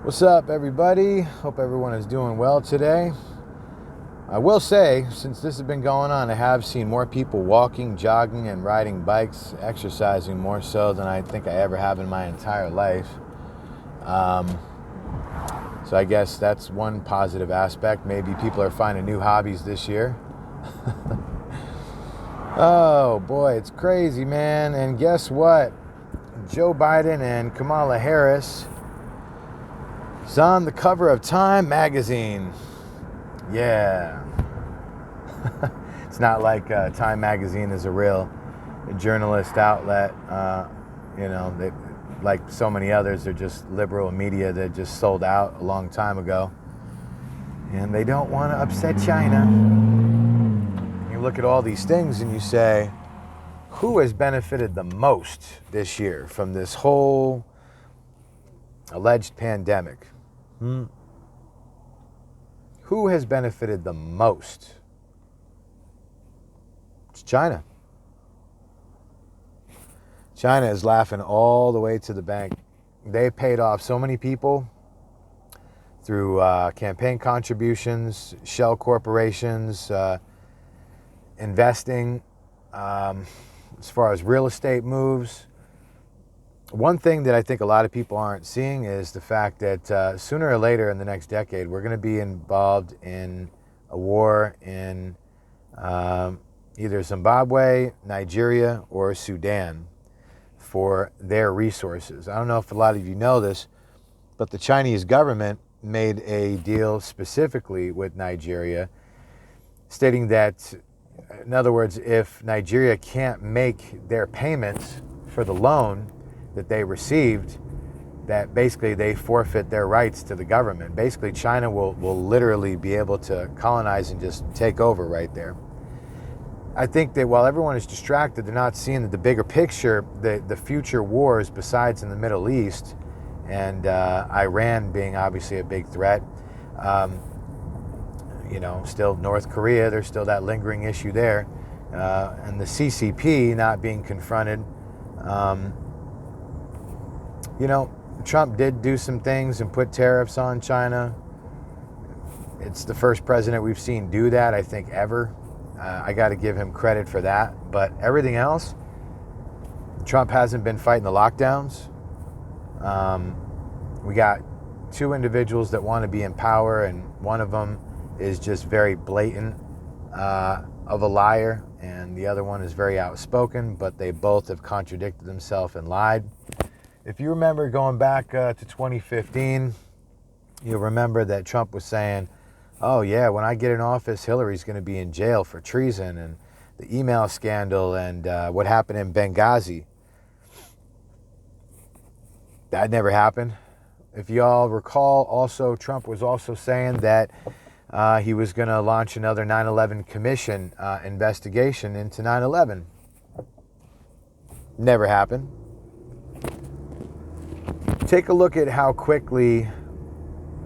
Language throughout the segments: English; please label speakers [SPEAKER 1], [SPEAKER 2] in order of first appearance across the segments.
[SPEAKER 1] What's up, everybody? Hope everyone is doing well today. I will say, since this has been going on, I have seen more people walking, jogging, and riding bikes, exercising more so than I think I ever have in my entire life. So I guess that's one positive aspect. Maybe people are finding new hobbies this year. Oh boy, it's crazy, man. And guess what? Joe Biden and Kamala Harris is on the cover of Time magazine. Yeah. It's not like Time magazine is a real journalist outlet. They, like so many others, they're just liberal media that just sold out a long time ago. And they don't want to upset China. You look at all these things and you say, who has benefited the most this year from this whole alleged pandemic? Who has benefited the most? It's China. China is laughing all the way to the bank. They paid off so many people through campaign contributions, shell corporations, investing, as far as real estate moves. One thing that I think a lot of people aren't seeing is the fact that sooner or later in the next decade, we're going to be involved in a war in either Zimbabwe, Nigeria, or Sudan for their resources. I don't know if a lot of you know this, but the Chinese government made a deal specifically with Nigeria, stating that, in other words, if Nigeria can't make their payments for the loan that they received, that basically they forfeit their rights to the government. Basically, China will literally be able to colonize and just take over right there. I think that while everyone is distracted, they're not seeing the bigger picture, the future wars besides in the Middle East, and Iran being obviously a big threat. Still North Korea, there's still that lingering issue there. And the CCP not being confronted. Trump did do some things and put tariffs on China. It's the first president we've seen do that, I think, ever. I got to give him credit for that. But everything else, Trump hasn't been fighting the lockdowns. We got two individuals that want to be in power, and one of them is just very blatant of a liar, and the other one is very outspoken, but they both have contradicted themselves and lied. If you remember going back to 2015, you'll remember that Trump was saying, oh yeah, when I get in office, Hillary's going to be in jail for treason, and the email scandal and what happened in Benghazi. That never happened. If you all recall, also Trump was also saying that he was going to launch another 9/11 commission investigation into 9/11. Never happened. Take a look at how quickly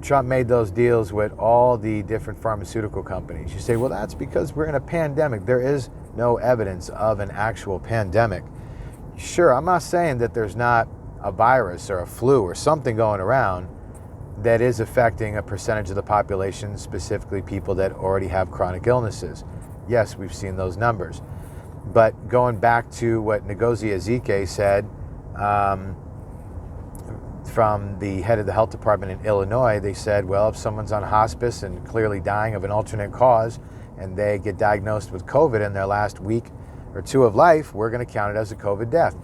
[SPEAKER 1] Trump made those deals with all the different pharmaceutical companies. You say, well, that's because we're in a pandemic. There is no evidence of an actual pandemic. Sure, I'm not saying that there's not a virus or a flu or something going around that is affecting a percentage of the population, specifically people that already have chronic illnesses. Yes, we've seen those numbers. But going back to what Ngozi Ezike said, from the head of the health department in Illinois, they said, well, if someone's on hospice and clearly dying of an alternate cause and they get diagnosed with COVID in their last week or two of life, we're going to count it as a COVID death.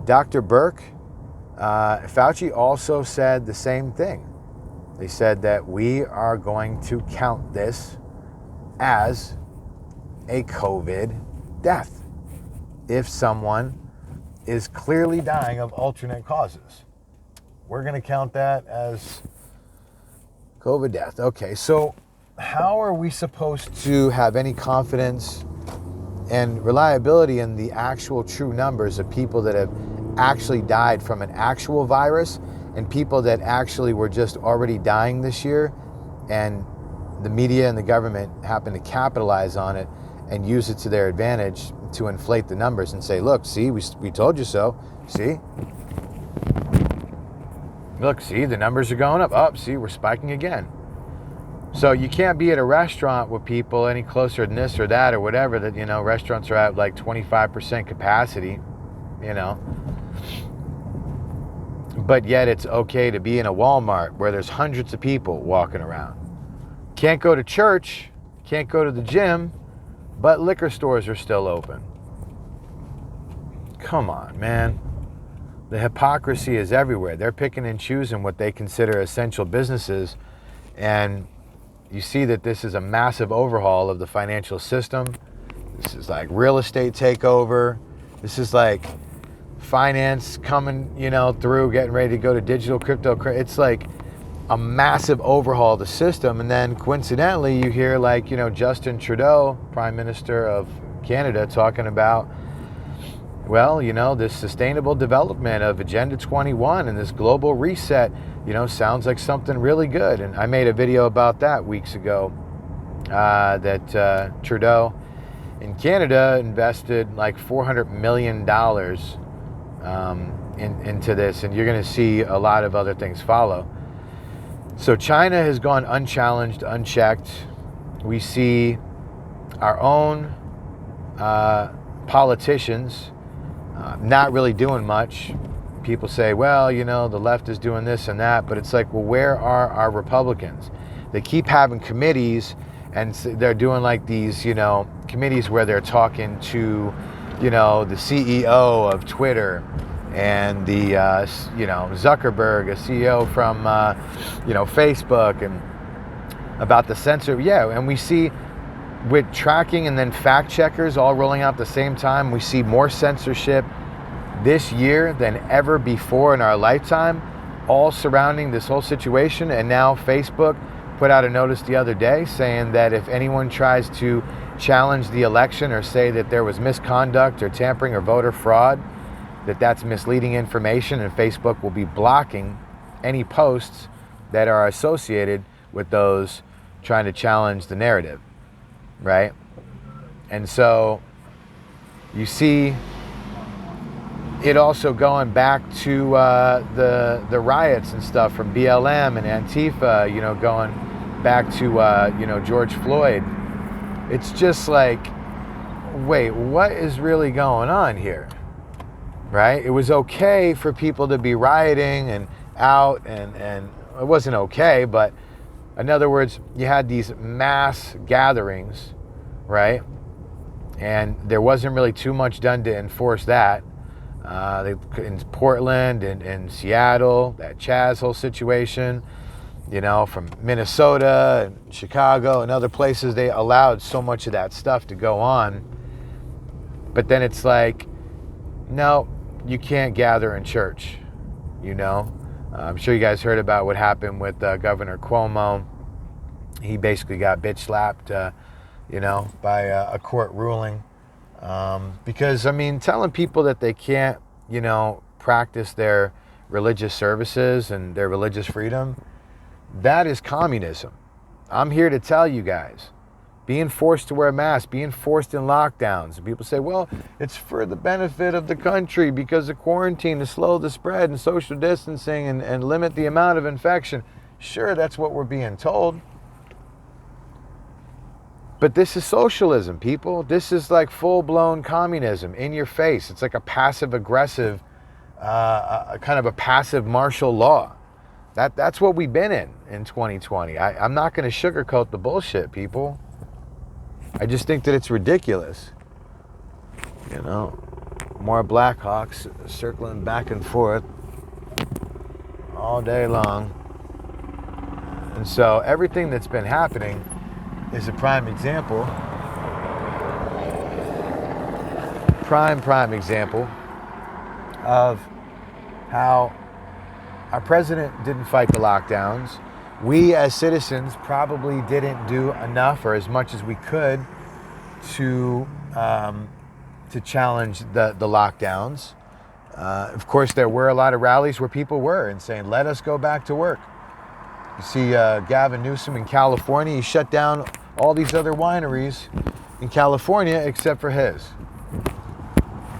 [SPEAKER 1] Dr. Birx, Fauci also said the same thing. They said that we are going to count this as a COVID death if someone is clearly dying of alternate causes. We're going to count that as COVID death. Okay, so how are we supposed to have any confidence and reliability in the actual true numbers of people that have actually died from an actual virus and people that actually were just already dying this year, and the media and the government happen to capitalize on it and use it to their advantage to inflate the numbers and say, look, see, we told you so, see? Look, see, the numbers are going up. Up, see, we're spiking again. So you can't be at a restaurant with people any closer than this or that or whatever. That, you know, restaurants are at like 25% capacity, you know. But yet it's okay to be in a Walmart where there's hundreds of people walking around. Can't go to church, can't go to the gym, but liquor stores are still open. Come on, man. The hypocrisy is everywhere. They're picking and choosing what they consider essential businesses, and you see that this is a massive overhaul of the financial system. This is like real estate takeover. This is like finance coming, you know, through, getting ready to go to digital crypto. It's like a massive overhaul of the system. And then coincidentally, you hear like, you know, Justin Trudeau, Prime Minister of Canada, talking about, well, you know, this sustainable development of Agenda21 and this global reset, you know, sounds like something really good. And I made a video about that weeks ago, that Trudeau in Canada invested like $400 million into this, and you're going to see a lot of other things follow. So China has gone unchallenged, unchecked. We see our own politicians not really doing much. People say, well, you know, the left is doing this and that, but it's like, well, where are our Republicans? They keep having committees, and they're doing like these, you know, committees where they're talking to, you know, the CEO of Twitter and the, you know, Zuckerberg, a CEO from, you know, Facebook, and about the censor. Yeah, and we see with tracking and then fact checkers all rolling out at the same time, we see more censorship this year than ever before in our lifetime, all surrounding this whole situation. And now Facebook put out a notice the other day saying that if anyone tries to challenge the election or say that there was misconduct or tampering or voter fraud, that's misleading information, and Facebook will be blocking any posts that are associated with those trying to challenge the narrative, right? And so you see it also going back to the riots and stuff from BLM and Antifa, you know, going back to, you know, George Floyd. It's just like, wait, what is really going on here? Right? It was okay for people to be rioting and out, and it wasn't okay, but in other words, you had these mass gatherings, right? And there wasn't really too much done to enforce that. In Portland and Seattle, that Chaz whole situation, you know, from Minnesota and Chicago and other places, they allowed so much of that stuff to go on. But then it's like, no, you can't gather in church, you know. I'm sure you guys heard about what happened with Governor Cuomo. He basically got bitch slapped, you know, by a court ruling. Because, I mean, telling people that they can't, you know, practice their religious services and their religious freedom, that is communism. I'm here to tell you guys, being forced to wear a mask, being forced in lockdowns. And people say, well, it's for the benefit of the country because of quarantine to slow the spread and social distancing and limit the amount of infection. Sure, that's what we're being told. But this is socialism, people. This is like full-blown communism in your face. It's like a passive-aggressive, kind of a passive martial law. That's what we've been in 2020. I'm not going to sugarcoat the bullshit, people. I just think that it's ridiculous. You know, more Blackhawks circling back and forth all day long. And so everything that's been happening is a prime example. Prime example of how our president didn't fight the lockdowns. We as citizens probably didn't do enough or as much as we could to challenge the lockdowns. Of course, there were a lot of rallies where people were and saying, let us go back to work. You see Gavin Newsom in California, he shut down all these other wineries in California except for his.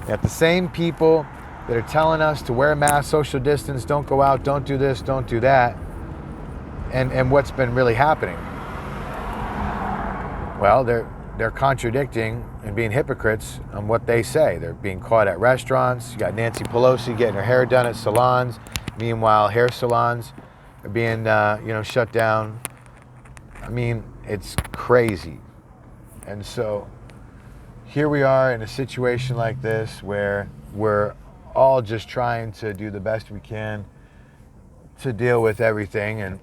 [SPEAKER 1] Yet the same people that are telling us to wear a mask, social distance, don't go out, don't do this, don't do that, and what's been really happening? Well, they're contradicting and being hypocrites on what they say. They're being caught at restaurants. You got Nancy Pelosi getting her hair done at salons. Meanwhile, hair salons are being shut down. I mean, it's crazy. And so here we are in a situation like this where we're all just trying to do the best we can to deal with everything,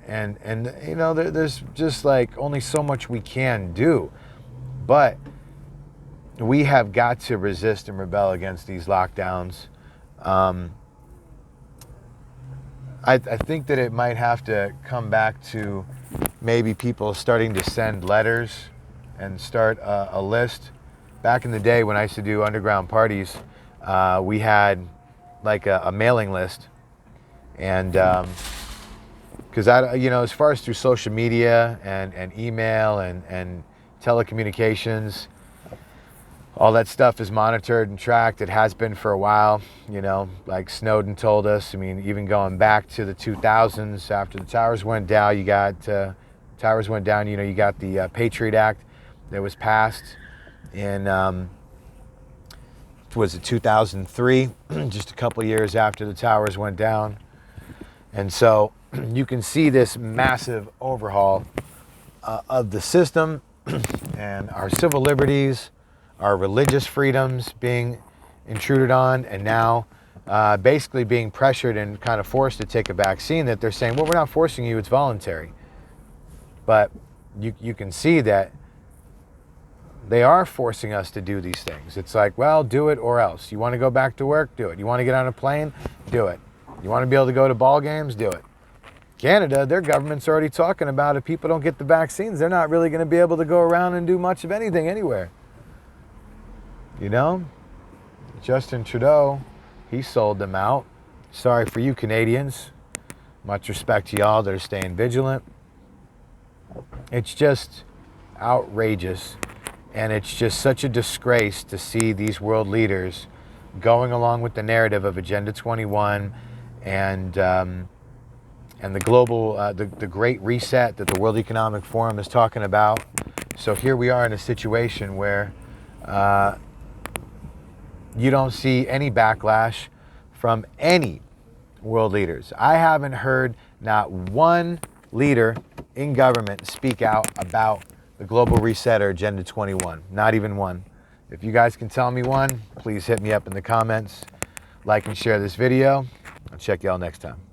[SPEAKER 1] and there's just like only so much we can do. But we have got to resist and rebel against these lockdowns. I think that it might have to come back to maybe people starting to send letters and start a list. Back in the day when I used to do underground parties, we had like a mailing list, and because as far as through social media and email and telecommunications, all that stuff is monitored and tracked. It has been for a while, like Snowden told us. I mean, even going back to the 2000s, after the towers went down, you got the Patriot Act that was passed in, was it 2003, just a couple years after the towers went down. And so you can see this massive overhaul of the system and our civil liberties, our religious freedoms being intruded on, and now basically being pressured and kind of forced to take a vaccine that they're saying, well, we're not forcing you, it's voluntary. But you can see that they are forcing us to do these things. It's like, well, do it or else. You want to go back to work? Do it. You want to get on a plane? Do it. You want to be able to go to ball games? Do it. Canada, their government's already talking about if people don't get the vaccines, they're not really going to be able to go around and do much of anything anywhere. Justin Trudeau, he sold them out. Sorry for you, Canadians. Much respect to y'all that are staying vigilant. It's just outrageous, and it's just such a disgrace to see these world leaders going along with the narrative of Agenda 21 and the global, the Great Reset that the World Economic Forum is talking about. So here we are in a situation where you don't see any backlash from any world leaders. I haven't heard not one leader in government speak out about the Global Reset or Agenda 21. Not even one. If you guys can tell me one, please hit me up in the comments. Like and share this video. I'll check y'all next time.